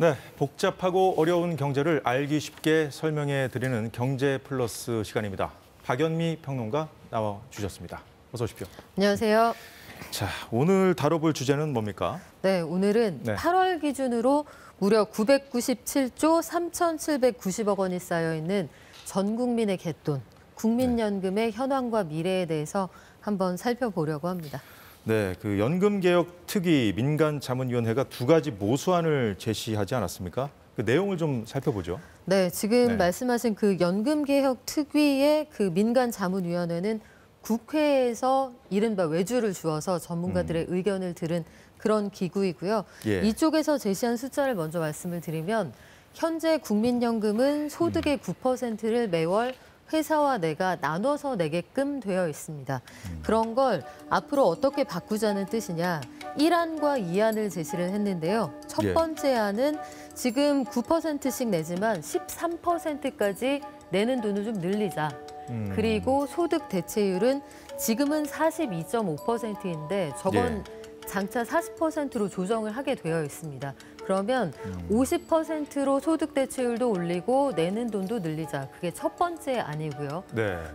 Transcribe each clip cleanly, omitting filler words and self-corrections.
네, 복잡하고 어려운 경제를 알기 쉽게 설명해 드리는 경제 플러스 시간입니다. 박연미 평론가 나와 주셨습니다. 어서 오십시오. 안녕하세요. 자, 오늘 다뤄볼 주제는 뭡니까? 네, 오늘은 8월 기준으로 무려 997조 3,790억 원이 쌓여 있는 전 국민의 갯돈, 국민연금의 현황과 미래에 대해서 한번 살펴보려고 합니다. 네, 그 연금개혁특위 민간자문위원회가 두 가지 모수안을 제시하지 않았습니까? 그 내용을 좀 살펴보죠. 네, 지금 말씀하신 그 연금개혁특위의 그 민간자문위원회는 국회에서 이른바 외주를 주어서 전문가들의 의견을 들은 그런 기구이고요. 이쪽에서 제시한 숫자를 먼저 말씀을 드리면 현재 국민연금은 소득의 9%를 매월 회사와 내가 나눠서 내게끔 되어 있습니다. 그런 걸 앞으로 어떻게 바꾸자는 뜻이냐. 1안과 2안을 제시를 했는데요. 첫 번째 안은 지금 9%씩 내지만 13%까지 내는 돈을 좀 늘리자. 그리고 소득 대체율은 지금은 42.5%인데 저건 장차 40%로 조정을 하게 되어 있습니다. 그러면 50%로 소득 대체율도 올리고 내는 돈도 늘리자. 그게 첫 번째 안이고요.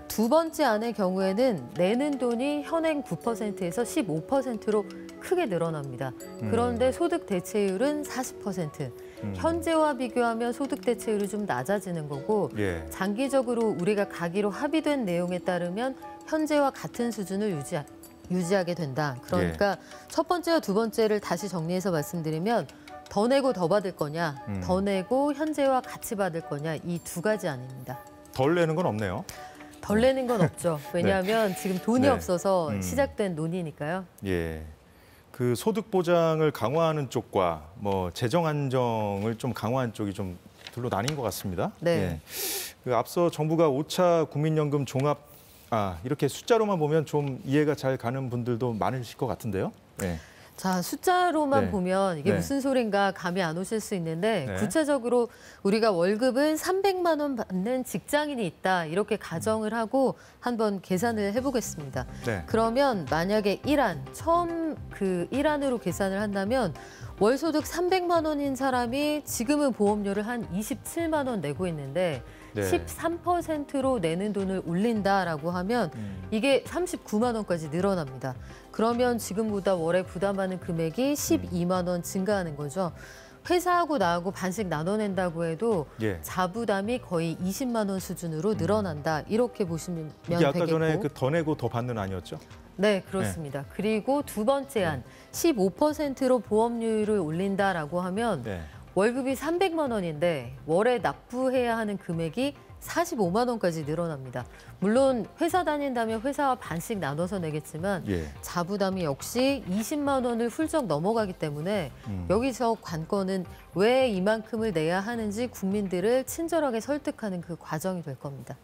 두 번째 안의 경우에는 내는 돈이 현행 9%에서 15%로 크게 늘어납니다. 그런데 소득 대체율은 40%. 현재와 비교하면 소득 대체율이 좀 낮아지는 거고 장기적으로 우리가 가기로 합의된 내용에 따르면 현재와 같은 수준을 유지하게 된다. 그러니까 첫 번째와 두 번째를 다시 정리해서 말씀드리면 더 내고 더 받을 거냐, 더 내고 현재와 같이 받을 거냐, 이 두 가지 아닙니다. 덜 내는 건 없네요. 덜 내는 건 없죠. 왜냐하면 지금 돈이 없어서 시작된 논의니까요. 그 소득 보장을 강화하는 쪽과 뭐 재정 안정을 좀 강화한 쪽이 좀 둘로 나뉜 것 같습니다. 그 앞서 정부가 5차 국민연금 종합 이렇게 숫자로만 보면 좀 이해가 잘 가는 분들도 많으실 것 같은데요. 자, 숫자로만 보면 이게 무슨 소린가 감이 안 오실 수 있는데 구체적으로 우리가 월급은 300만 원 받는 직장인이 있다. 이렇게 가정을 하고 한번 계산을 해보겠습니다. 그러면 만약에 1안, 처음 그 1안으로 계산을 한다면 월소득 300만 원인 사람이 지금은 보험료를 한 27만 원 내고 있는데 13%로 내는 돈을 올린다라고 하면 이게 39만 원까지 늘어납니다. 그러면 지금보다 월에 부담하는 금액이 12만 원 증가하는 거죠. 회사하고 나하고 반씩 나눠낸다고 해도 자부담이 거의 20만 원 수준으로 늘어난다. 이렇게 보시면 되겠고. 아까 전에 그 더 내고 더 받는 아니었죠? 네, 그렇습니다. 그리고 두 번째 안, 15%로 보험료율을 올린다라고 하면 월급이 300만 원인데 월에 납부해야 하는 금액이 45만 원까지 늘어납니다. 물론 회사 다닌다면 회사와 반씩 나눠서 내겠지만 자부담이 역시 20만 원을 훌쩍 넘어가기 때문에 여기서 관건은 왜 이만큼을 내야 하는지 국민들을 친절하게 설득하는 그 과정이 될 겁니다.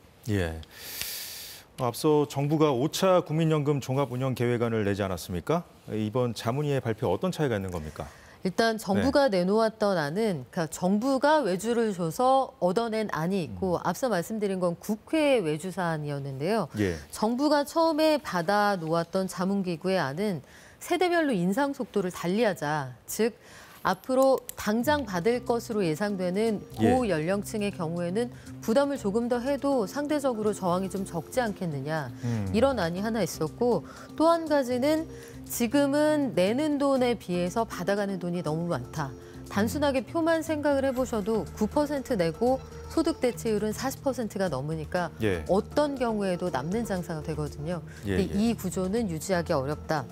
앞서 정부가 5차 국민연금 종합운영계획안을 내지 않았습니까? 이번 자문위의 발표 어떤 차이가 있는 겁니까? 일단 정부가 내놓았던 안은 그러니까 정부가 외주를 줘서 얻어낸 안이 있고 앞서 말씀드린 건 국회 외주 사안이었는데요. 정부가 처음에 받아 놓았던 자문기구의 안은 세대별로 인상 속도를 달리하자. 즉 앞으로 당장 받을 것으로 예상되는 고연령층의 경우에는 부담을 조금 더 해도 상대적으로 저항이 좀 적지 않겠느냐. 이런 안이 하나 있었고 또 한 가지는 지금은 내는 돈에 비해서 받아가는 돈이 너무 많다. 단순하게 표만 생각을 해보셔도 9% 내고 소득 대체율은 40%가 넘으니까 어떤 경우에도 남는 장사가 되거든요. 근데 이 구조는 유지하기 어렵다.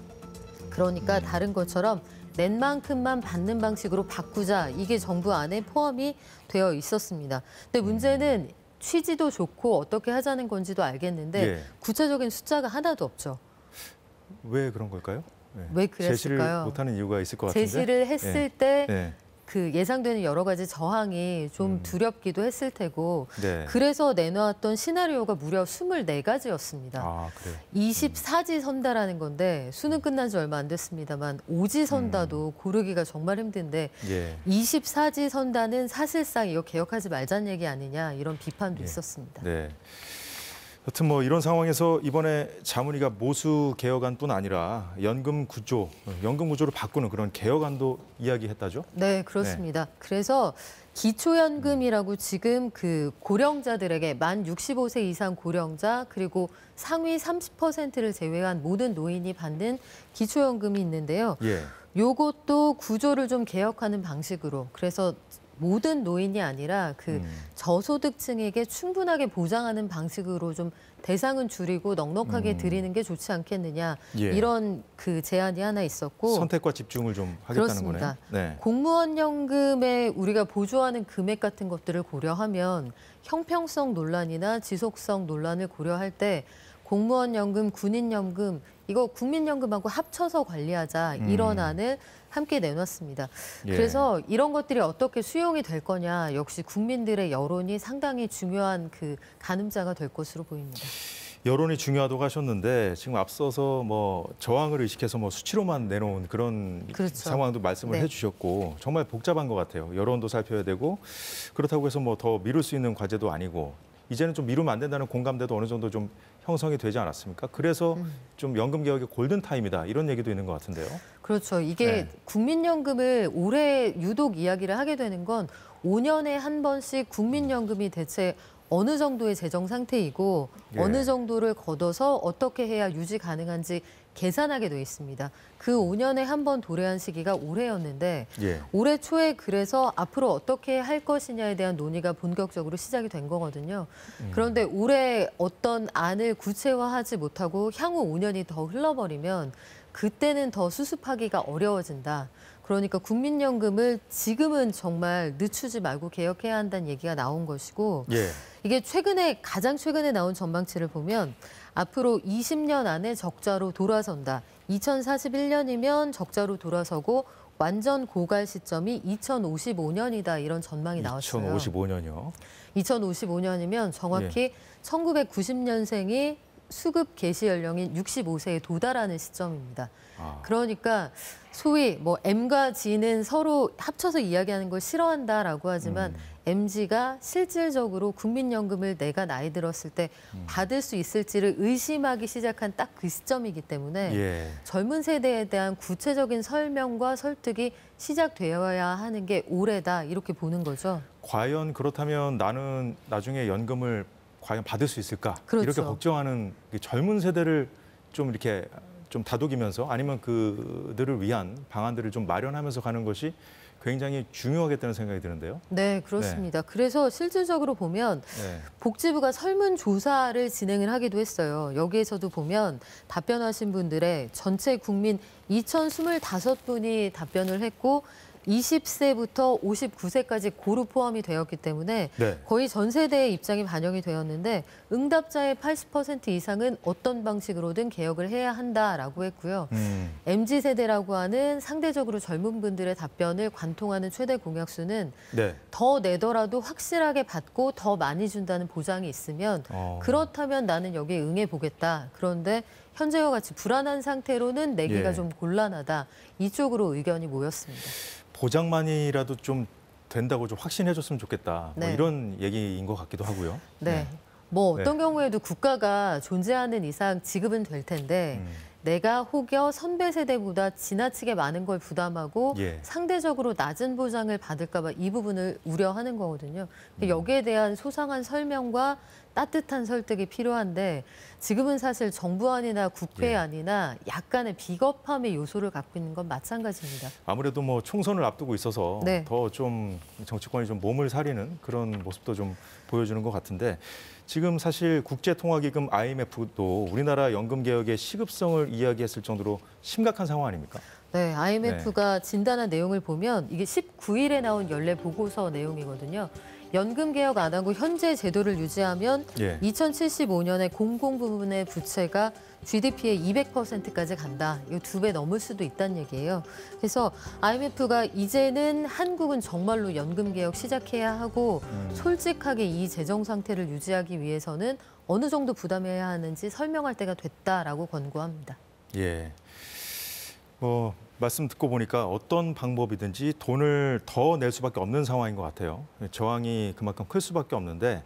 그러니까 다른 것처럼 낸 만큼만 받는 방식으로 바꾸자. 이게 정부 안에 포함이 되어 있었습니다. 근데 문제는 취지도 좋고 어떻게 하자는 건지도 알겠는데 구체적인 숫자가 하나도 없죠. 왜 그런 걸까요? 왜 그랬을까요? 제시를 못하는 이유가 있을 것 같은데. 제시를 했을 때 그 예상되는 여러 가지 저항이 좀 두렵기도 했을 테고 그래서 내놓았던 시나리오가 무려 24가지였습니다. 24지 선다라는 건데 수능 끝난 지 얼마 안 됐습니다만 5지 선다도 고르기가 정말 힘든데 24지 선다는 사실상 이거 개혁하지 말자는 얘기 아니냐 이런 비판도 있었습니다. 여튼 뭐 이런 상황에서 이번에 자문위가 모수 개혁안뿐 아니라 연금 구조를 바꾸는 그런 개혁안도 이야기했다죠? 네, 그렇습니다. 그래서 기초연금이라고 지금 그 고령자들에게 만 65세 이상 고령자 그리고 상위 30%를 제외한 모든 노인이 받는 기초연금이 있는데요. 예. 요것도 구조를 좀 개혁하는 방식으로 그래서 모든 노인이 아니라 그 저소득층에게 충분하게 보장하는 방식으로 좀 대상은 줄이고 넉넉하게 드리는 게 좋지 않겠느냐 예. 이런 그 제안이 하나 있었고 선택과 집중을 좀 하겠다는 그렇습니다. 거네요. 네. 공무원 연금에 우리가 보조하는 금액 같은 것들을 고려하면 형평성 논란이나 지속성 논란을 고려할 때 공무원 연금, 군인 연금 이거 국민연금하고 합쳐서 관리하자 이런 안을 함께 내놨습니다. 예. 그래서 이런 것들이 어떻게 수용이 될 거냐 역시 국민들의 여론이 상당히 중요한 그 가늠자가 될 것으로 보입니다. 여론이 중요하다고 하셨는데 지금 앞서서 뭐 저항을 의식해서 뭐 수치로만 내놓은 그런 그렇죠. 상황도 말씀을 네. 해주셨고 정말 복잡한 것 같아요. 여론도 살펴야 되고 그렇다고 해서 뭐 더 미룰 수 있는 과제도 아니고 이제는 좀 미루면 안 된다는 공감대도 어느 정도 좀 형성이 되지 않았습니까? 그래서 좀 연금 개혁의 골든 타임이다 이런 얘기도 있는 것 같은데요. 그렇죠. 이게 네. 국민연금을 올해 유독 이야기를 하게 되는 건 5년에 한 번씩 국민연금이 대체 어느 정도의 재정 상태이고 예. 어느 정도를 걷어서 어떻게 해야 유지 가능한지 계산하게 돼 있습니다. 그 5년에 한 번 도래한 시기가 올해였는데 예. 올해 초에 그래서 앞으로 어떻게 할 것이냐에 대한 논의가 본격적으로 시작이 된 거거든요. 그런데 올해 어떤 안을 구체화하지 못하고 향후 5년이 더 흘러버리면 그때는 더 수습하기가 어려워진다. 그러니까 국민연금을 지금은 정말 늦추지 말고 개혁해야 한다는 얘기가 나온 것이고 예. 이게 가장 최근에 나온 전망치를 보면 앞으로 20년 안에 적자로 돌아선다. 2041년이면 적자로 돌아서고 완전 고갈 시점이 2055년이다. 이런 전망이 나왔어요. 2055년이요. 2055년이면 정확히 1990년생이 수급 개시 연령인 65세에 도달하는 시점입니다. 그러니까 소위 뭐 M과 G는 서로 합쳐서 이야기하는 걸 싫어한다라고 하지만 MG가 실질적으로 국민연금을 내가 나이 들었을 때 받을 수 있을지를 의심하기 시작한 딱 그 시점이기 때문에 예. 젊은 세대에 대한 구체적인 설명과 설득이 시작되어야 하는 게 올해다 이렇게 보는 거죠. 과연 그렇다면 나는 나중에 연금을 과연 받을 수 있을까? 그렇죠. 이렇게 걱정하는 젊은 세대를 좀 이렇게 좀 다독이면서 아니면 그들을 위한 방안들을 좀 마련하면서 가는 것이 굉장히 중요하겠다는 생각이 드는데요. 네, 그렇습니다. 그래서 실질적으로 보면 네. 복지부가 설문조사를 진행을 하기도 했어요. 여기에서도 보면 답변하신 분들의 전체 국민 2,025분이 답변을 했고 20세부터 59세까지 고루 포함이 되었기 때문에 네. 거의 전 세대의 입장이 반영이 되었는데 응답자의 80% 이상은 어떤 방식으로든 개혁을 해야 한다라고 했고요. MZ세대라고 하는 상대적으로 젊은 분들의 답변을 관통하는 최대 공약수는 네. 더 내더라도 확실하게 받고 더 많이 준다는 보장이 있으면 그렇다면 나는 여기에 응해보겠다. 그런데 현재와 같이 불안한 상태로는 내기가 예. 좀 곤란하다. 이쪽으로 의견이 모였습니다. 보장만이라도 좀 된다고 좀 확신해줬으면 좋겠다. 네. 뭐 이런 얘기인 것 같기도 하고요. 네. 뭐 어떤 경우에도 국가가 존재하는 이상 지급은 될 텐데 내가 혹여 선배 세대보다 지나치게 많은 걸 부담하고 예. 상대적으로 낮은 보장을 받을까 봐 이 부분을 우려하는 거거든요. 여기에 대한 소상한 설명과 따뜻한 설득이 필요한데 지금은 사실 정부안이나 국회안이나 약간의 비겁함의 요소를 갖고 있는 건 마찬가지입니다. 아무래도 뭐 총선을 앞두고 있어서 네. 더 좀 정치권이 좀 몸을 사리는 그런 모습도 좀 보여주는 것 같은데 지금 사실 국제통화기금 IMF도 우리나라 연금 개혁의 시급성을 이야기했을 정도로 심각한 상황 아닙니까? 네, IMF가 진단한 내용을 보면 이게 19일에 나온 연례 보고서 내용이거든요. 연금 개혁 안 하고 현재 제도를 유지하면 예. 2075년에 공공부문의 부채가 GDP의 200%까지 간다. 이거 2배 넘을 수도 있다는 얘기예요. 그래서 IMF가 이제는 한국은 정말로 연금 개혁 시작해야 하고 솔직하게 이 재정 상태를 유지하기 위해서는 어느 정도 부담해야 하는지 설명할 때가 됐다라고 권고합니다. 예. 말씀 듣고 보니까 어떤 방법이든지 돈을 더 낼 수밖에 없는 상황인 것 같아요. 저항이 그만큼 클 수밖에 없는데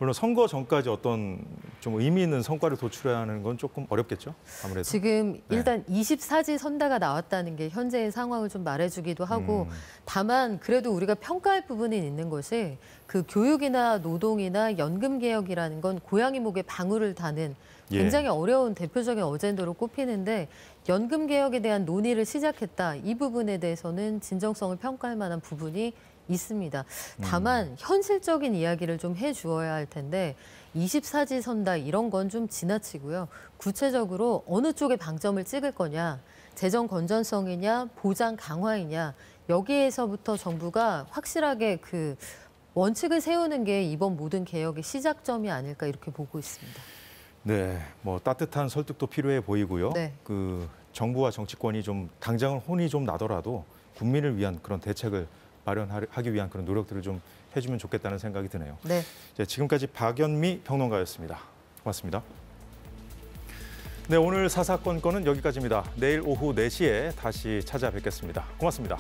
물론 선거 전까지 어떤 좀 의미 있는 성과를 도출하는 건 조금 어렵겠죠. 아무래도. 지금 일단 24지 선다가 나왔다는 게 현재의 상황을 좀 말해주기도 하고 다만 그래도 우리가 평가할 부분이 있는 것이 그 교육이나 노동이나 연금 개혁이라는 건 고양이 목에 방울을 다는 굉장히 어려운 대표적인 어젠더로 꼽히는데 연금 개혁에 대한 논의를 시작했다. 이 부분에 대해서는 진정성을 평가할 만한 부분이 있습니다. 다만 현실적인 이야기를 좀 해주어야 할 텐데 24지 선다 이런 건 좀 지나치고요. 구체적으로 어느 쪽에 방점을 찍을 거냐, 재정 건전성이냐, 보장 강화이냐 여기에서부터 정부가 확실하게 그 원칙을 세우는 게 이번 모든 개혁의 시작점이 아닐까 이렇게 보고 있습니다. 네, 뭐 따뜻한 설득도 필요해 보이고요. 네. 그 정부와 정치권이 좀 당장은 혼이 좀 나더라도 국민을 위한 그런 대책을 마련하기 위한 그런 노력들을 좀 해주면 좋겠다는 생각이 드네요. 네. 지금까지 박연미 평론가였습니다. 고맙습니다. 네, 오늘 사사건건은 여기까지입니다. 내일 오후 4시에 다시 찾아뵙겠습니다. 고맙습니다.